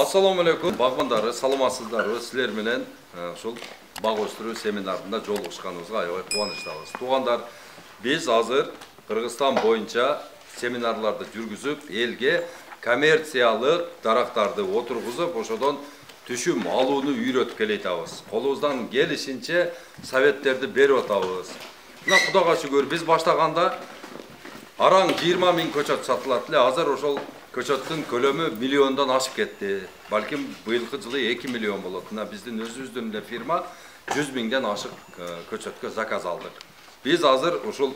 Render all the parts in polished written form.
Assalamu alaikum. Bagmandары, саламатсыздарбы. Силер менен ушул бак өстүрүү семинарында жолугушканыбызга аябай кубанычтабыз. Туугандар, биз азыр Кыргызстан боюнча семинарларды жүргүзүп, элге коммерциялык дарактарды отургузуп, ошодон түшүм алууну үйрөтүп келатабыз. Колубуздан келишинче советтерди берип атабыз. Мына Кудайга шүгүр, биз баштаганда араң 20 000 көчөт сатылат эле. Азыр ошол көчөттүн көлөмү миллиондон ашып кетти. Балким быйылкы жылы 2 миллион болот. Мына биздин өзүбүздүн эле фирма 100 000ден ашык көчөткө заказ алдык. Биз азыр ушул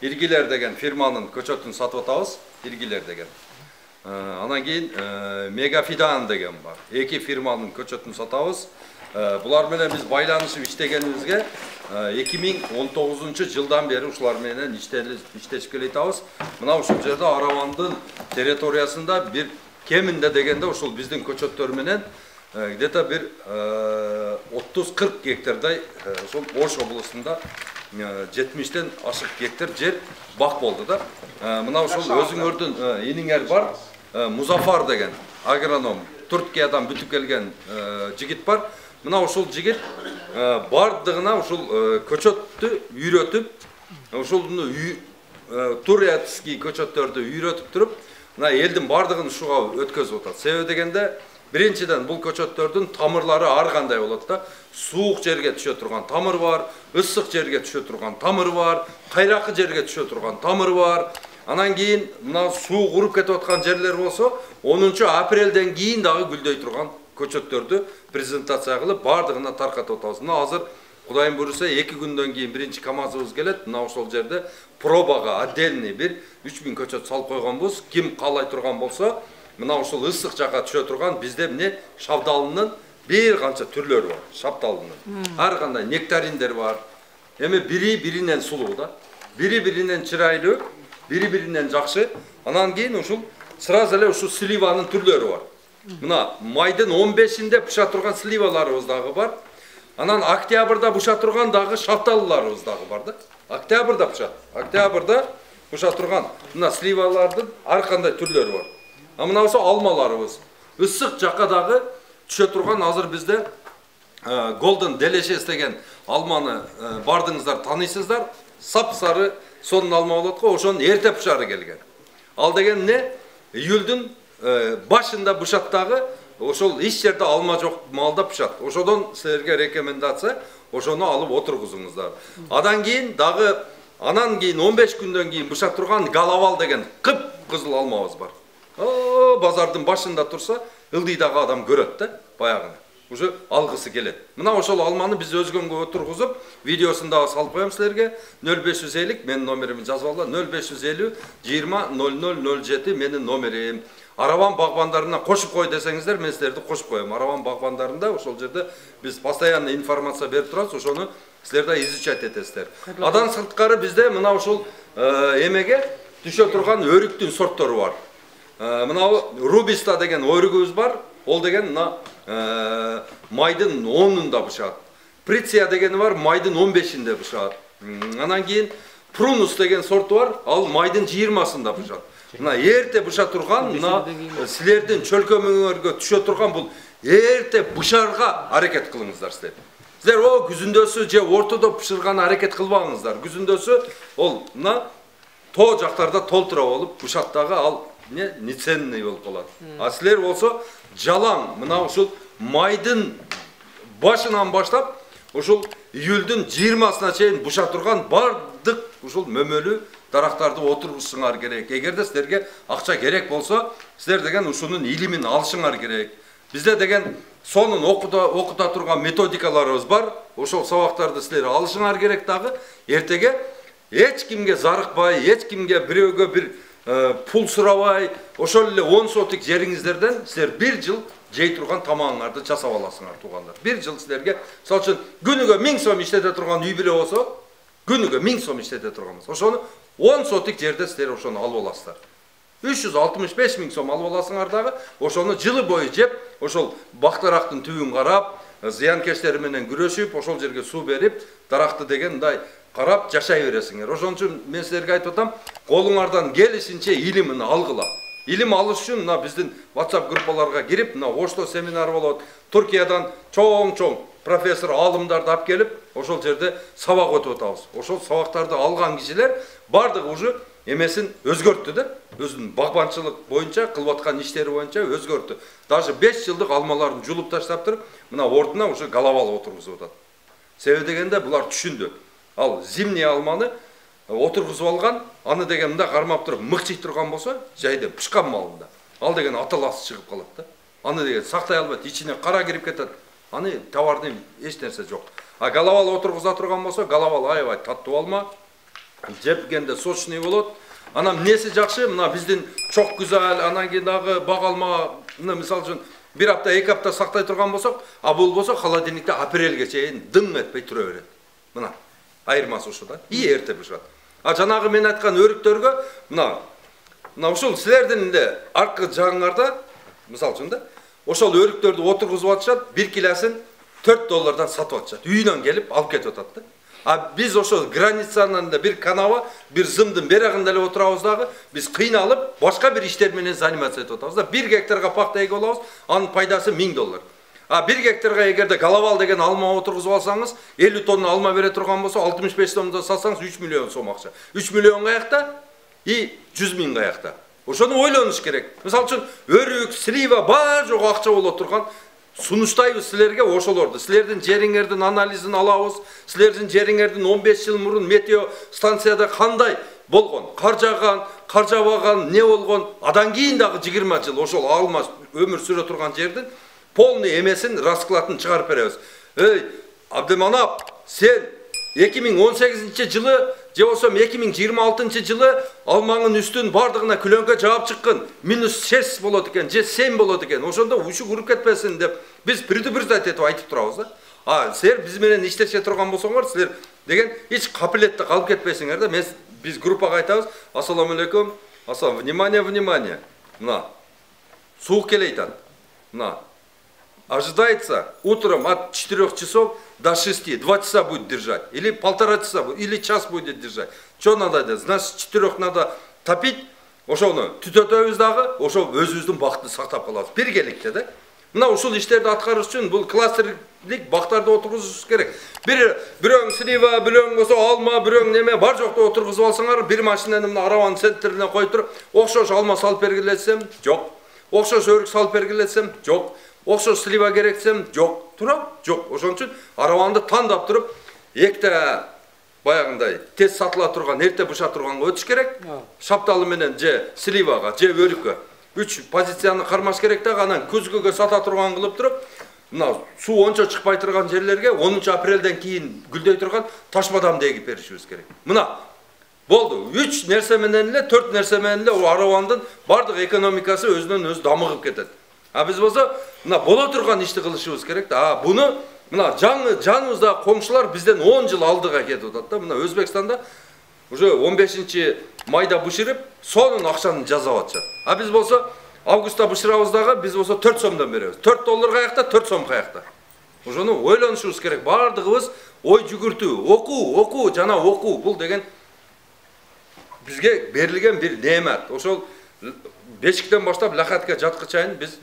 Иргилер деген фирманын көчөтүн сатып атабыз. Иргилер деген. Анан кийин Мегафидан деген бар. Эки фирманын көчөтүн сатабыз. Булар менен биз байланышып иштегенибизге 2019 жылдан бери ушулар менен иштешип келатабыз. Мына ушул жерде Аравандын территориясында бир кеминде дегенде ушул биздин көчөттөр менен где-то бир 30-40 гектардай ушул Ош облусунда 70ден ашык гектар жер бак болду да. Мына ушул өзүңөрдүн иниңер бар, Музафар деген агроном, Түркиядан бүтүп келген жигит бар. Мына ушул жигит бардыгына ушул көчөттү үйрөтүп, ушулну турецкий көчөттөрдү үйрөтүп туруп, мына элдин бардыгын ушуга өткөзүп атат. Себеби дегенде, биринчиден бул көчөттөрдүн тамырлары ар кандай болот да. Суук жерге түшө турган тамыр бар, ысык жерге түшө турган тамыр бар, кайракы жерге түшө турган тамыр бар. Анан кийин мына суу куруп кетип аткан жерлер болсо, 10-апрелден кийин дагы гүлдөй турган көчөттөрдү презентация кылып, бардыгына таркатып атабыз. Мына азыр Кудайым буйруса 2 күндөн кийин биринчи КАМАЗыбыз келет. Мына ошол жерде пробага отдельный бир 3000 көчөт салып койгонбуз. Ким каалай турган болсо, мына ошол ысык жакка түшө турган бизде эмне шабдалынын бир канча түрлөрү бар. Шабдалынын ар кандай нектариндер бар. Эми бири-биринен сулуу да. Бири-биринен чырайлуу, бири-биринен жакшы. Анан кийин ушул сразу эле ушул сливанын түрлөрү бар. Мына майдын 15-inde пыша турган сливаларыбыз дагы бар. Анан октябрда пыша турган дагы шафталыларыбыз дагы бар да. Октябрда пышат. Октябрда пыша турган мына сливалардын ар кандай түрлөрү бар. А мына болсо алмаларыбыз. Ысык жакка дагы түшө турган азыр бизде Golden Delicious деген алманы бардыңыздар тааныйсыздар. Сап-сары сонун алма болот го, ошонун эрте пышары келген. Ал деген эмне? Июлдун башында бышаттагы ошол иш жерде алма жок малда пышат. Ошодон силерге рекомендация, ошону алып отургузуңуздар. Анан кийин 15 күндөн кийин бышат турган Галавал деген кып-кызыл алмабыз бар. Базардын башында турса, ылдыйдагы адам көрөт да, баягыны. Уже алгысы келет. Мына ошол алманы биз өзгөнгө отургузуп, видеосун дагы салып коем силерге. 0550 менин номеримди жазып алгыла. 0550 20 0007 менин номерим. Араван багбандарына кошуп кой десеңиздер, мен силерди кошуп коем. Араван багбандарында ошол жерде биз постоянно информация берип турабыз, ошону силер да изучать этесиздер. Адан сырткары бизде мына ошол эмеге түшө турган өрүктүн сорттору бар. Мына Рубиста деген өрүгүбүз бар. Ол деген мына майдын 10-ында бышат. Приция дегени бар, майдын 15-inde бышат. Анан кийин Прунус деген сорту бар, ал майдын 20-сында бышат. Мына эрте быша турган, мына силердин чөлкөмүңөргө түшө турган бул эрте бышарга аракет кылыңыздар силер. Силер күзүндөсү же ортодо бышырган аракет кылбаңыздар. Күзүндөсү ол мына тоо жактарда толтура болуп бышаттагы ал неценный болуп калат. А силер болсо жалаң мына ушул майдын башынан баштап ушул июлдун 20-сына чейин быша турган бардык ушул мөмөлүү дарактарды отургузуңар керек. Эгерде силерге акча керек болсо, силер деген ушунун илимин алышыңар керек. Бизде деген сонун окута турган методикаларыбыз бар. Ошол сабактарды силер алышыңар керек дагы. Эртеге эч кимге зарыкпай, эч кимге бирөөгө бир пул сурабай, ошол эле 10 сотик жериңиздерден силер 1 жыл жей турган тамагыңарды жасап аласыңар туугандар. 1 жыл силерге, мисалы үчүн күнүгө 1000 сом иштете турган үй бүлө болсо, күнүгө 1000 сом иштете турган болсо, ошону 10 сотик жерде силер ошону алып аласыздар. 365 000 сом алып аласыңар дагы, ошону жылы бою жеп, ошол бактарактын түбүн карап, зыянкечтери менен күрөшүп, ошол жерге суу берип, даракты деген мындай карап жашай бересиңер. Ошон үчүн мен силерге айтып атам, колуңардан келишинче илимин алгыла. Илим алыш үчүн мына биздин WhatsApp группаларга кирип, мына Ошто семинар болот. Түркиядан чоң профессор алымдарды алып келип, ошол жерде сабак өтүп атабыз. Ошол сабактарды алган кишилер бардыгы уже эмесин өзгөрттү да. Өзүнүн багбанчылык боюнча кылып аткан иштери боюнча өзгөрттү. Даже 5 жылдык алмаларын жулуп таштап туруп, мына ордуна уже головал отургузуп атат. Себеби дегенде булар түшүндү. Ал зимний алманы отургузуп алган, аны деген мында кармап туруп мыкчый турган болсо, жайда пышкан малында. Ал деген аталасы чыгып калат да. Аны деген сактай албайт, ичине кара кирип кетет. Аны товардын эч нерсе жок. А головал отургуза турган болсо, головал аябай таттуу алма. Жепкенде сочный болот. Анан несі жакшы, мына биздин чок güzel, анан кийин дагы бак алма, мына мисалы үчүн 1 апта, 2 апта сактай турган болсок, а бул болсо холодильникте апрелге чейин дым этпей тура берет. Мына айырмасы ушул да. И эрте бышат. А жанагы мен айткан өрүктөргө мына ушул силердин эле аркы жагыңарда, мисалы үчүн да, ошол өрүктөрдү отургузуп атышат, 1 килосын $4 сатып атышат. Үйүнөн келип алып кетип атат да. А biz ошол границанын да bir канава, bir зымдын берагында эле отурабыз дагы, биз кыйналып, башка бир иштер менен заниматься этип атабыз да. 1 гектарга пахта эгип алабыз, анын пайдасы $1000. А 1 гектарга эгерде головал деген алма отургузуп алсаңыз, 50 тонна алма бере турган болсо, 65 тонна сатсаңыз 3 миллион сом акча. 3 миллион каякта и 100 миң каякта. Ошону ойлонуш керек. Мисалы үчүн өрүк, слива бар жок акча боло турган сунуштайбыз силерге ошолорду. Силердин жериңердин анализин алабыз. Силердин жериңердин 15 жыл мурун метео станцияда кандай болгон, кар жааган, кар жабаган, не болгон, адан кийин дагы 20 жыл ошол алма өмүр сүрө турган жердин полный эмесин, раскладын чыгарып беребиз. Эй, Абдыманап, сен 2018 жылы, же болсо 2026 жылы алмаңын үстүн бардыгына күлөнгө жаап чыккын. -6 болот экен, же 7 болот экен. Ошондо ушук уруп кетпесин деп биз предупреждать этип айтып турабыз да. А силер биз менен иштеше турган болсоңор, силер деген эч капилетте калып кетпесиңер да. Биз группага айтабыз. Ассаламу алейкум. Ассалам, внимание, внимание. Мына суук келет атат. Мына ожидается утром от 4 часов до 6, 2 часа будет держать, или 1,5 часа, или час будет держать. Что надо делать? Значит, 4 надо топить, ошону түтөтөбүз дагы, ошо өзүбүздүн бактты сактап калабыз. Биргеликте да. Мына ушул иштерди аткарыш үчүн бул кластерлик бактарды отургузуш керек. Бирөөң слива, бирөөң болсо алма, бирөөң неме бар жокто отургузуп алсаңар, бир машинаны мына араванын центрине коюп туруп, окшош алма салып бергилесем, жок. Окшош өрүк салып бергилесем, жок. Окшош слива керексем, жок. Тура? Жок. Ошон үчүн араванды тандап туруп, экте баягындай тез сатыла турган, эрте быша турганга өтүш керек. Шапталы менен же сливага, же өрүккө 3 позицияны кармаш керек да, анан көзгөгө сата турган кылып туруп, мына суу ончо чыкпай турган жерлерге 10 апрелден кийин гүлдөй турган таш бадамды эгип беришибиз керек. Мына болду. 3 нерсе менен эле, 4 нерсе менен эле аравандын бардык экономикасы өзүнөн өзү дамыгып кетет. А биз болсо мына боло турган ишти кылышыбыз керек да. А буну мына жаныбызда коңшулар бизден 10 жыл алдыга кетип атат да. Мына Өзбекстанда уже 15 майда бышырып, сонун акчаны жасап атышат. А биз болсо августта бышырабыз дагы, биз болсо 4 сомдон беребиз. $4 каякта, 4 сом каякта. Ошону ойлонушубуз керек. Бардыгыбыз ой жүгүртүү, окуу, жана окуу бул деген бизге берилген бир неемет. Ошол бешиктен баштап лахатка жаткы чейин биз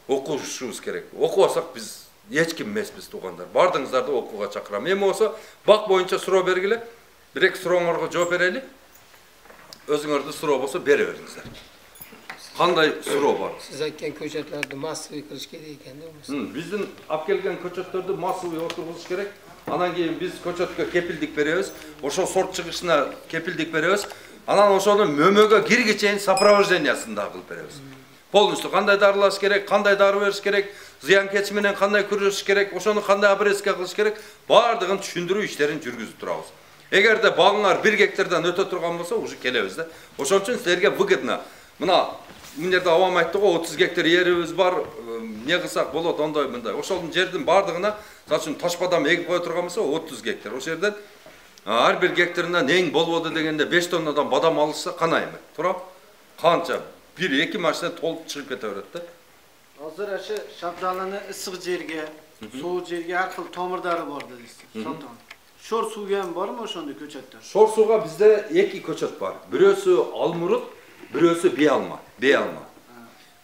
окушубуз керек. Окубасак биз эч ким эмеспиз туугандар. Бардыгыңыздарды окууга чакырам. Эми болсо бак боюнча суроо бергиле. Бир-эки сурооңорго жооп берели. Өзүңөрдүн суроо болсо бере бериңиздер. Кандай суроо бар? Siz aytgan ko'chatlarni massiviy qilish kerak ekan-da. Биздин алып келген көчөттөрдү массовый отургузуш керек. Анан кийин биз көчөткө кепилдик беребиз. Ошо сорт чыгышына кепилдик беребиз. Анан ошону мөмөгө кирге чейин сопровождениясын да кылып беребиз. Полностью кандай дарылаш керек, кандай дары бериш керек, зыянкеч менен кандай күрөшүш керек, ошону кандай обрезка кылыш керек, бардыгын түшүндүрүү иштерин жүргүзүп турабыз. Эгерде багыңар 1 гектардан өтө турган болсо, уже келебиз да. Ошон үчүн силерге выгодно. Мына жерде авам айтты го, 30 гектар жерибиз бар, не кылсак болот, ондой мындай. Ошол жердин бардыгына, мисалы үчүн таш бадам эгип кое турган болсо, 30 гектар. Ошол жерден ар бир гектарынан эң болбоду дегенде 5 тоннадан бадам алышса канайбы? Тура? Канча? 1-2 машина толуп чыгып кете берет да. Азыр ашы шабдаланы ысык жерге, суук жерге ар кыл томурдары бар дейсиз. Шор сууган барбы ошондой көчөттөр? Шор сууга бизде 2 көчөт бар. Бирөөсү алмурут, Бирөөсү бей алма.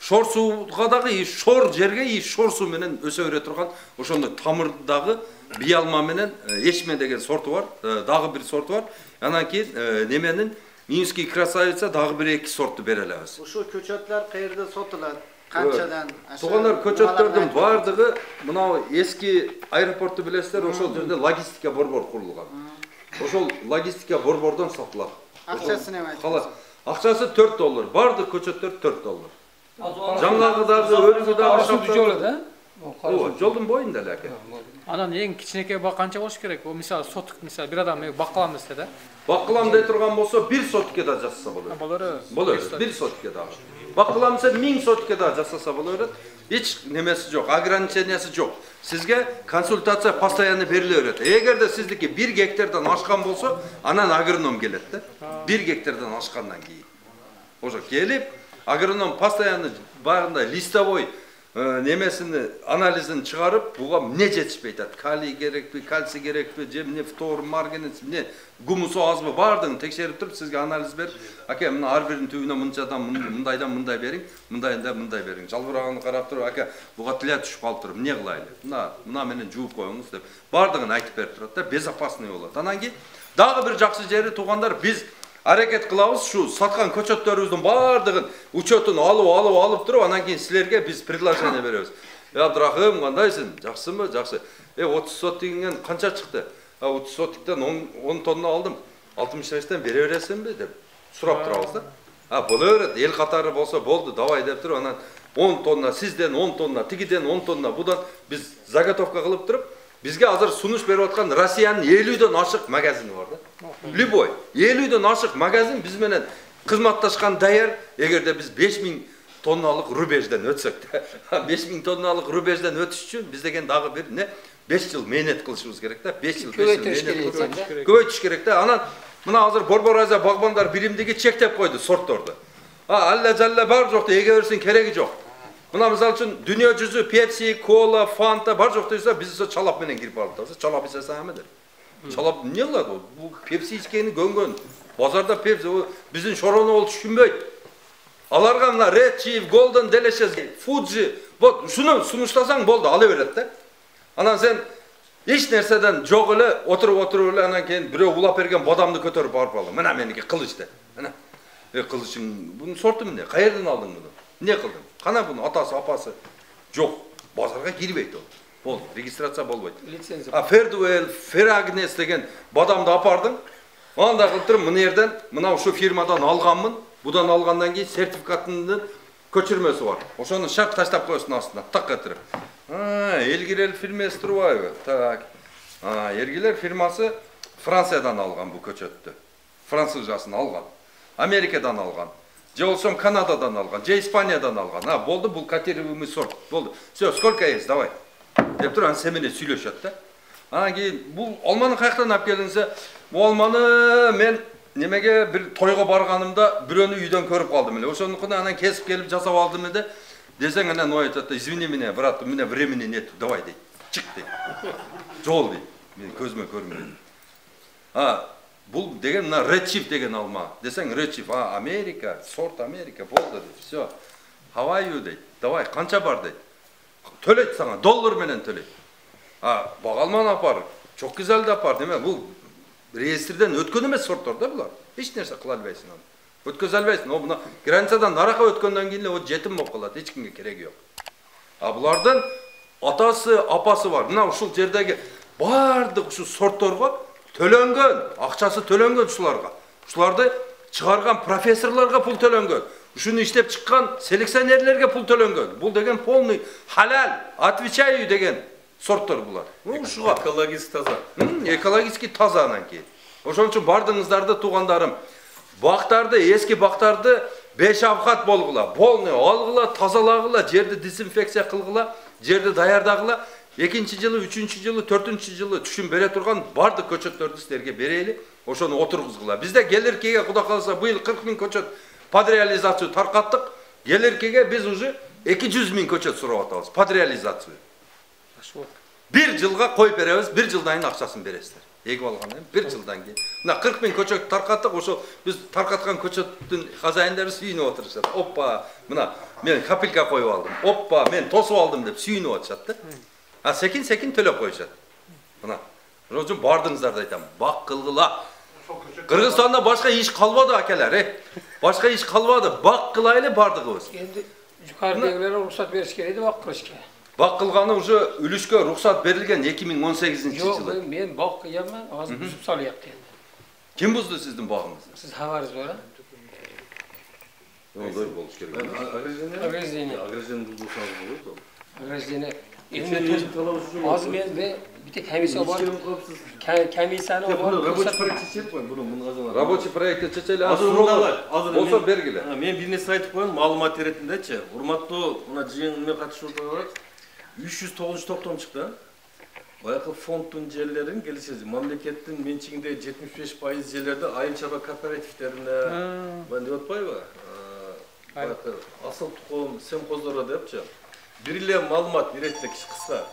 Шор сууга дагы шор жерге шор суу менен өсө бере турган ошондой тамырдагы бей алма менен эшме деген сорту бар, дагы бир сорту бар. Анан кийин неменин Минский красавица дагы бир эки сорту бере алабыз. Ошо көчөтлөр каерде сотулат? Канчадан? Тугандар, көчөттөрдүн бардыгы мынау эски аэропорту билесиздер, ошол жерде логистика борбор курулган. Ошол логистика борбордон сатылат. Акчасы неме айтасыз? Акчасы $4. Бардык көчөттөр $4. Жаңагыдагы өлүгү да Карасуу жолу да? Жолдун боюнда эле аке. Анан эң кичинекей бак канча болуш керек? О мисалы сотук мисалы бир адам баккалам десе да. Баккылам дей турган болсо 1 сотке да жасаса болот. Болот. 1 сотке да. Баккылам десе 1000 сотке да жасаса болот. Эч немеси жок, ограничениясы жок. Сизге консультация постоянно бериле берет. Эгерде сиздики 1 гектардан ашкан болсо, анан агроном келет да. 1 гектардан ашкандан кийин. Ошо келип, агроном постоянно барында листовой немесini анализин чыгарып, буга эмне жетишпей атат? Калий керекпи, кальций керекпи, же эмне фтор, марганец, эмне гумусу азбы бардыгын текшерип туруп, сизге анализ берип, аке, мына ар биринин түбүнө мынчадан мындай бериң, мындайдан мындай бериң. Жалбыраганы карап туруп, аке, буга тиле түшүп калыптыр, эмне кылайлы? Мына менен жууп коюңуз деп, бардыгын айтып берип турат да, безопасный болот. Анан кийин дагы бир жакшы жери туугандар, биз аракет кылабыз ушу саткан көчөттөрүбүздүн бардыгын учетун алып туруп, анан кийин силерге биз предложение беребиз. Абдрахым, кандайсың? Жакшысыңбы? Жакшы. 30 сотигиңден канча чыкты? 30 сотиктен 10 тонна алдым. 65тен бере бересиңби деп сурап турабыз да. Боло берет. Эл катары болсо болду, давай деп туруп, анан 10 тонна сизден, 10 тонна, тигиден 10 тонна будан биз заготовка кылып туруп, бизге азыр сунуш берип аткан Россиянын 50дөн ашык магазини бар да. Любой 50дөн ашык магазин биз менен кызматташкан даяр. Эгерде биз 5000 тонналык рубежден өтсөк да, 5000 тонналык рубежден өтүш үчүн биз деген дагы бир 5 жыл мээнет кылышыбыз керек да. 5 жыл көбөйтүш керек да. Анан мына азыр Борбор Азия багбандар биримдиги чектеп койду сортторду. Алла жалла бар жокто эге берсин кереги жок. Мына мисалы үчүн дүйнө жүзү Pepsi, Cola, Fanta бар жок дейсе, биз чалап менен кирип алып, чалап ичесеңби деп. Чалап эмне кылат ол? Бул Pepsi ичкени көнгөн. Базарда Pepsi биздин шорону ол түшүнбөйт. Аларга мына Red Chief, Golden Delicious, Fuji, вот ушуну сунуштасаң болду, ала берет да. Анан сен эч нерседен жок эле отуруп эле, анан кийин бирөө улап берген бадамды көтөрүп барып ал. Мына меники кылыч деп. Мына. Кылычың, бунун сорту эмне? Каерден алдың муну? Эмне кылдың? Кана буну атасы, апасы жок. Базарга кирбейт ол. Болду, регистрация болбойт. Фердуэлл, Ферагнес деген бадамды апардың. Анда кылып туруп, мына жерден, мына ушу фирмадан алганмын. Будан алгандан кийин сертификатынын көчүрмөсү бар. Ошону шарт таштап коесуң астына, так этирип. Элгирел фирмасы турбайбы? Так. Элгирел фирмасы Франциядан алган бу көчөттү. Французчасын алган. Америкадан алган. Же болсом Канададан алган, же Испаниядан алган. Болду, бул котируемый сорт. Болду. Всё, сколько есть? Давай. Деп туруп, сен менен сүйлөшөт да. Анан кийин бул алманы каяктан алып келдиңсе, бул алманы мен немеге бир тойго барганымда бирөөнү үйдөн көрүп калдым эле. Ошонукуна анан кесип келип жасап алдым эле. Десең анан ой айтат, извини меня, брат, у меня времени нет, давай дейт. Чык дейт. Жол дейт. Мен көзүмө көрмөдүм. Бул деген мына Red Chief деген алма. Десең Red Chief, Америка, сорт Америка, болду дейт. Всё. How are you дейт. Давай, канча бар дейт. Төлөйт сага, доллар менен төлөйт. Багалман апар, чок güzel апар, деме, бул реестрден өткөн эмес сорттор да булар. Эч нерсе кыла албайсың аны. Өткөзө албайсың. Мына границадан нарака өткөндөн кийин эле жетим болуп калат, эч кимге кереги жок. Булардын атасы, апасы бар. Мына ушул жердеги бардык ушу сортторго төлөнгөн, акчасы төлөнгөн ушуларга. Ушуларды чыгарган профессорлорго пул төлөнгөн. Ушуну иштеп чыккан селекционерлерге пул төлөнгөн. Бул деген полный халал, отвечаю деген сорттор булар. Ушуга экологически таза. Экологически таза анан кийин. Ошон үчүн бардыгыңыздарды туугандарым, бактарды, эски бактарды бешавкат болгула, полный алгыла, тазалагыла, жерди дезинфекция кылгыла, жерди даярдагыла. Экинчи жылы, үчүнчү жылы, төртүнчү жылы түшүм бере турган бардык көчөттөрдү силерге берели, ошону отургузгула. Бизде келиркеге Кудай кааласа быйыл 40 000 көчөт под реализацию таркаттык. Келиркеге биз уже 200 000 көчөт сурап атабыз под реализацию. 1 жылга коюп беребиз, 1 жылдан кийин акчасын бересиздер. егіп алғаннан бір жылдан кейін. Мына 40 000 көчет тарқаттық, ошо біз тарқатқан көчеттің хозяиндары сүйініп отырышады. Оппа, мына мен капелька қойып алдым. Оппа, мен тосып алдым деп сүйініп отырышады. А секин төлеп қойышады. Мына, ошон үчүн бардыңыздар да айтамын. Бак кылгыла. Кыргызстанда башка иш калбады акелер, Башка иш калбады. Бак кылайлы бардыгыбыз. Енді жүкардегілері рұқсат беріш керек еді бақ қырышке. Бак кылганы уже үлүшкө рұқсат берилген 2018 Жоқ, жылы. мен бақ қиямын, азыр бұзып салыяқ деді. Ким бузду сиздин багыңызды? Сіз хабарыңыз бар, Ондой болуш керек. Ограждение. Ограждение. Азыр мен бите комиссия бар. Комиссияны бар. Рабочий проект чечели болсо бергиле. Мен бир нерсе айтып коеюн, маалымат иретиндечи. Урматтуу мына жыйынга катышуучулар 390 чыкты. Баягы фонддун жерлерин келишиз мамлекеттин менчигиндеги 75% жерлерди айыл чарба кооперативтерине деп атпайбы? Баягы асыл тукум семхоздорго депчи. Бир эле маалымат берет киши кыска.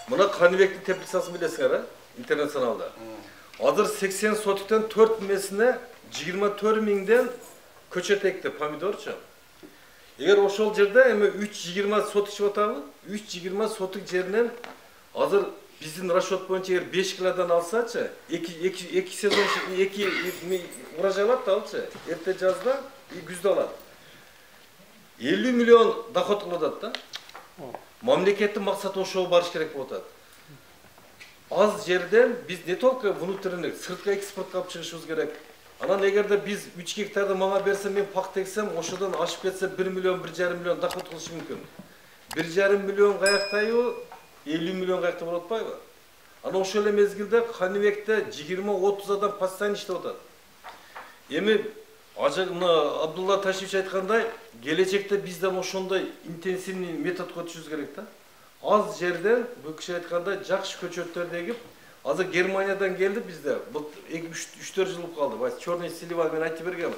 Мына Каныбектин теплицасын билесиңер, интернационалда. Азыр 80 сотиктен 4 месине 24 миңден көчөт экти помидорчу. Эгер ошол жерде эми 320 сотик чыгып атабы, 320 сотик жеринен азыр биздин расчет боюнча эгер 5 киладан алсачы, 2 сезон 2 урожай алат да алчы. Эрте жазда и күздө алат. 50 миллион доход кылат да. Мамлекеттин максаты ошого барыш керек болуп атат. Аз жерден биз не только внутренний, сыртка экспортко алып чыгышыбыз керек. Анан эгерде биз 3 гектарды мага берсе, мен пак тексем, ошодон ашып кетсе 1 миллион, 1,5 миллион доход кылыш мүмкүн. 1,5 миллион каяктайбы, 50 миллион каякта болот атпайбы? Анан ошол эле мезгилде Каныбекте 20-30 адам постоянно иштеп атат. Эми мына Абдулла Ташевич айткандай, келечекте бизден ошондой интенсивный метод көтүшүбүз керек да. Аз жерден бул киши айткандай жакшы көчөттөрдү эгип, азыр Германиядан келди бизде. Бул 3-4 жыл болуп калды. Баягы черный слива мен айтып бергем.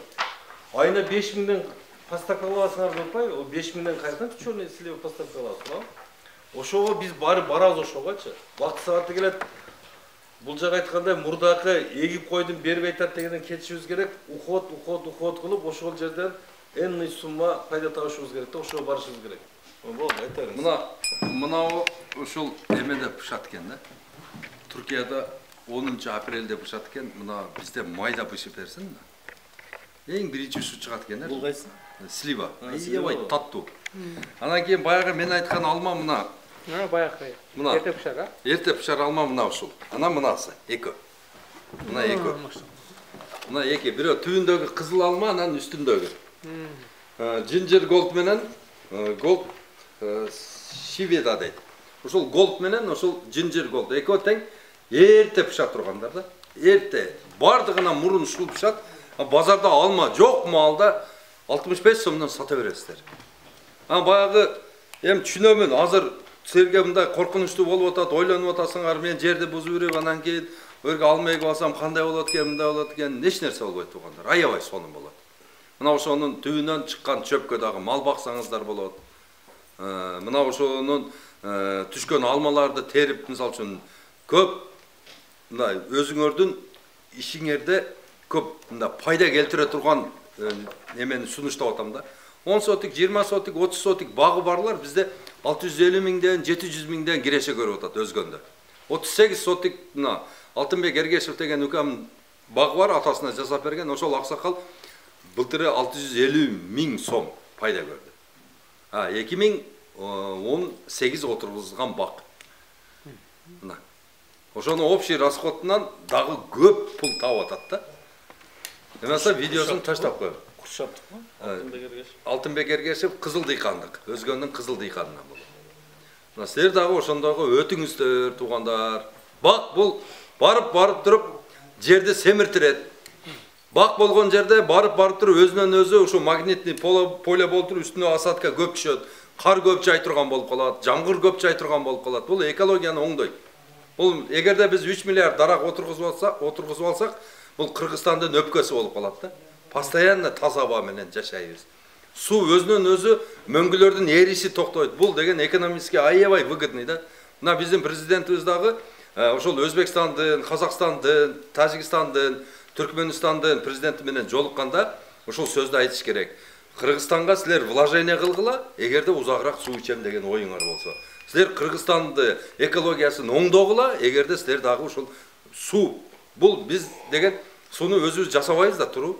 Айына 5 миңден поставка аласыңар деп атпайбы? О 5 миңден кайдан черный слива поставка аласыз? Ошого биз барабыз ошогочу. Вакыт сааты келет. Бул жак айткандай мурдакы эгип койдум бербей атат дегенден кетишибиз керек. Уход кылып ошол жерден энный сумма пайда табышыбыз керек да, ошого барышыбыз керек. Болду, айтарыңыз. Мына ошол эмеде бышат экен да. Түркияда 10 апрелде бышат экен, мына бизде майда бышып берсин да. Эң биринчи ушу чыгат экен да. Бул кайсы? Слива. Аябай таттуу. Анан кийин баягы мен айткан алма мына. Баягы. Мына. Эрте пышар, а? Эрте пышар алма мына ушул. Анан мынасы эки. Мына эки. Мына эки, бирөө түбүндөгү кызыл алма, анан үстүндөгү. Ginger Gold менен Gold Shiveda дейт. Ошол Gold менен ошол Ginger Gold экөө тең эрте пышат тургандар да. Эрте бардыгына мурун ушул пышат. Базарда алма жок маалда 65 сомдон сата бересиздер. Баягы эми түшүнөмүн, азыр силерге мындай коркунучтуу болуп атат, ойлонуп атасыңар, мен жерди бузуп жүрүп, анан кийин өргө алмай алсам кандай болот экен, мындай болот экен, эч нерсе болбойт тугандар. Аябай сонун болот. Мына ошонун түбүнөн чыккан чөпкө дагы мал баксаңыздар болот. Мына ошонун түшкөн алмаларды терип, мисалы үчүн көп мындай өзүңөрдүн ишиңерде көп мындай пайда келтире турган немени сунуштап атам да. 10 сотик, 20 сотик, 30 сотик багы барлар бизде 650 миңден, 700 миңден киреше көрүп атат өзгөндө. 38 сотик мына Алтынбек Эргешев деген үкем багы бар, атасына жасап берген, ошол аксакал былтыры 650 миң сом пайда көрдү. 2018 отургузулган бак. Мына. Ошону общий расходунан дагы көп пул таап атат да. Эмесе видеосун таштап коем. Курчаптыкпы? Алтынбек Эргешев кызыл дыйкандык, өзгөндүн кызыл дыйканынан болот. Мына силер дагы ошондогу өтүңүздөр туугандар. Бак бул барып туруп жерди семиртирет. Бак болгон жерде барып туруп өзүнөн өзү ошо магнитный поле болуп туруп үстүнө осадка көп түшөт. Кар көп жай турган болуп калат, жамгыр көп жай турган болуп калат. Бул экологияны оңдойт. Бул эгерде биз 3 миллиард дарак отургузуп алсак, бул Кыргызстандын өпкөсү болуп калат да. Постоянно таза аба менен жашайбыз. Суу өзүнөн өзү мөңгүлөрдүн эриси токтойт. Бул деген экономически аябай выгодный да. Мына биздин президентибиз дагы ошол Өзбекстандын, Казакстандын, Тажикстандын, Түркменистандын президенти менен жолукканда ошол сөздү айтыш керек. Кыргызстанга силер вложение кылгыла, эгерде узагыраак суу ичем деген оюңар болсо. Силер Кыргызстанды экологиясын оңдогула, эгерде силер дагы ушул суу, бул биз деген сууну өзүбүз жасабайбыз да туру.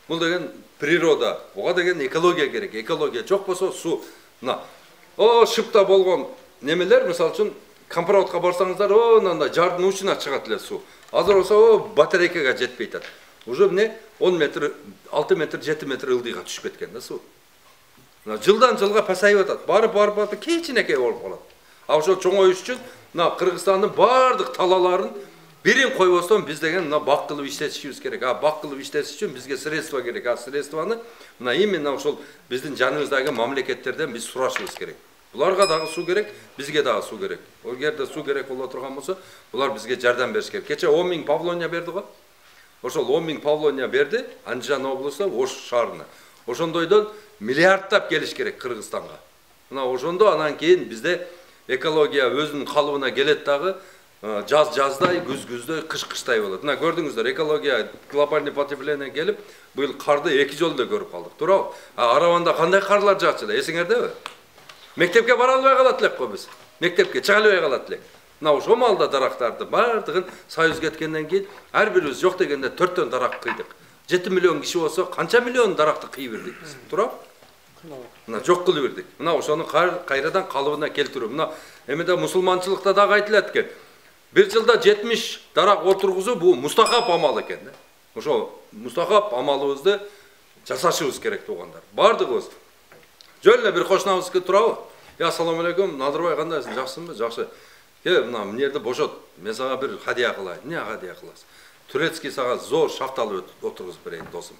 Бул деген природа, ога деген экология керек. Экология жок болсо суу. Мына шыпта болгон немелер, мисалы үчүн компроводко барсаңыздар, мындай жардын учуна чыгат эле суу. Азыр болсо батарейкага жетпей атат. Уже эмне 10 метр, 6 метр, 7 метр ылдыйга түшүп кеткен да суу. Жылдан жылга пасайып атат. Барып кичинекей болуп калат. А ошо чоңоюш үчүн мына Кыргызстандын бардык талаларын бирин койбостон биз деген мына бак кылып иштетишибиз керек. Бак кылып иштетиш үчүн бизге средства керек. Средстваны мына именно ошол биздин жаныбыздагы мамлекеттерден биз сурашыбыз керек. Буларга дагы суу керек, бизге дагы суу керек. Эгерде суу керек боло турган болсо, булар бизге жардам бериш керек. Кече 10 000 павлония берди го. Ошол 10 000 павлония берди Андижан облусу Ош шаарына. Ошондойдон миллиарддап келиш керек Кыргызстанга. Мына ошондо анан кийин бизде экология өзүнүн калыбына келет дагы, жаз жаздай, күз күздөй, кыш кыштай болот. Мына көрдүңүздөр, экология глобальный потепление келип, быйыл карды 2 жолу көрүп калдык. Туурабы? Араванда кандай карлар жаачу эле, эсиңердеби? Мектепке бара албай калат элек го биз. Мектепке чыга албай калат элек. Мына ошол маалда дарактарды бардыгын союз кеткенден кийин ар бирибиз жок дегенде 4төн дарак кыйдык. 7 миллион киши болсо канча миллион даракты кыйып бирдик биз. Туурабы? Мына жок кылып бирдик. Мына ошону кайрадан калыбына келтирүү. Мына эмеде мусулманчылыкта дагы айтылат экен. Bir жылда 70 дарак отургузуу бул мустахап амал экен да. Ошо мустахап амалыбызды жасашыбыз керек туугандар. Бардыгыбыз. Жөн эле бир кошунабызга турабы? Ассаламу алейкум, Надырбай кандайсың? Жакшысыңбы? Жакшы. Мына жерде бошот. Мен сага бир хадия кылайын. Эмне хадия кыласың? Турецкий сага зор шафталы отургузуп берейин, досум.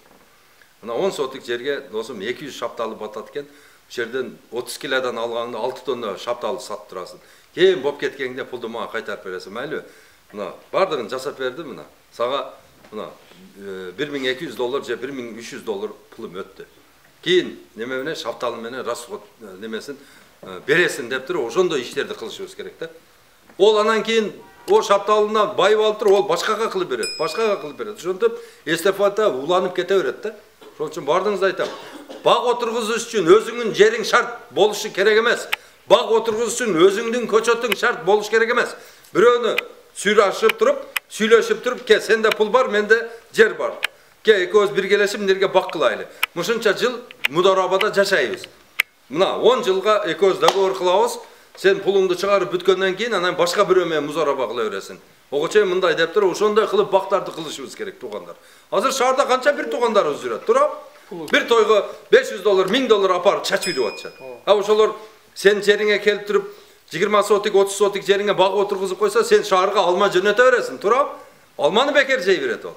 Мына 10 сотик жерге досум 200 шафталы батат экен. Бу жерден 30 килодан алганда 6 тонна шафталы сатып турасың. Кийин боп кеткенде пулду мага кайтарып бересиң, майлыбы? Мына бардыгын жасап бердим мына. Сага мына $1200 же $1300 пулум өттү. Кийин неме менен шафталы менен расход немесин бересиң деп туруп, ошондо иштерди кылышыбыз керек да. Ол анан кийин о шапталынан байып алып туруп, ол башкага кылып берет. Ошентип эстафета уланып кете берет да. Ошон үчүн бардыгыңызды айтам. Бак отургузуш үчүн өзүңүн жериң шарт болушу керек эмес. Бак отургузуш үчүн өзүңдүн көчөтүң шарт болуш керек эмес. Бирөөнү сүйлөшүп туруп, ке сенде пул бар, менде жер бар. Ке экөөбүз биргелешип мындерге бак кылайлы. Мушунча жыл мударабада жашайбыз. Мына 10 жылга экөөбүз договор кылабыз. Sen pulundu çıkarıp bütkönden keyin anan başka bir ömeye muzaraba kıla öresin. O koçay mınday deyip durup, ошондой kılıp baktardı kılışımız gerek tuğanlar. Hazır şarda kança bir tuğanlarımız жүрөт, turap? Bir toyga $500, $1000 aparıp çaç verip atacak. Ha ошолор sen жериңe kelip durup 20 sotik, 30 sotik жериңe bak oturguzup koysa sen şarga alma jönöte öresin, turap? Almanı beker jey beret o.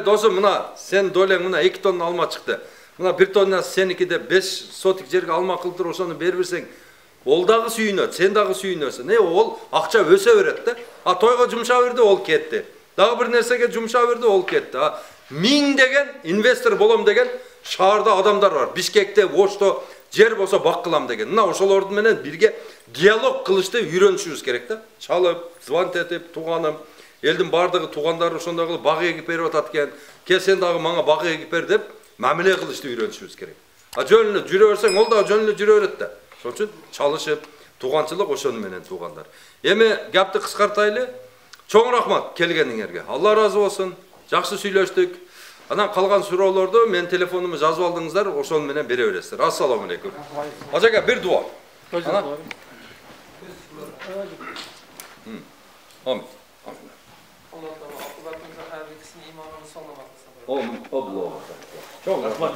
Dostum mına sen dolen mına 2 tonna alma çıktı. Mına 1 tonna seniki de 5 sotik жерге alma kıldır ошону берип берсең, ол дагы сүйүнөт, сен дагы сүйүнөсүң. Ол акча өсө берет да. Тойго жумша берди, ол кетти. Дагы бир нерсеге жумша берди, ол кетти. 1000 деген инвестор болом деген шаарда адамдар бар. Бишкекте, Ошто жер болсо бак кылам деген. Мына ошолордун менен бирге диалог кылышты үйрөнүшүбүз керек да. Чалып, звонт этип, тууганым, элдин бардыгы туугандары ошондой кылып бак эгип берип атат экен. Ке сен дагы мага бак эгип бер деп мамиле кылышты үйрөнүшүбүз керек. Жөн эле жүрө берсең, ол дагы жөн эле жүрө берет да. Ошон үчүн чалышып, туганчылык ошону менен туугандар. Эми гапты кыскартайлы. Чоң рахмат келгениңерге. Алла разы болсун. Жакшы сүйлөштүк. Анан калган суроолорду мен телефонумду жазып алдыңыздар, ошону менен бере бересиздер. Ассаламу алейкум. Ажака бир дуа. Амин. Allah Teala akıbatımıza her birisini imanını sonlamak. Чоң рахмат.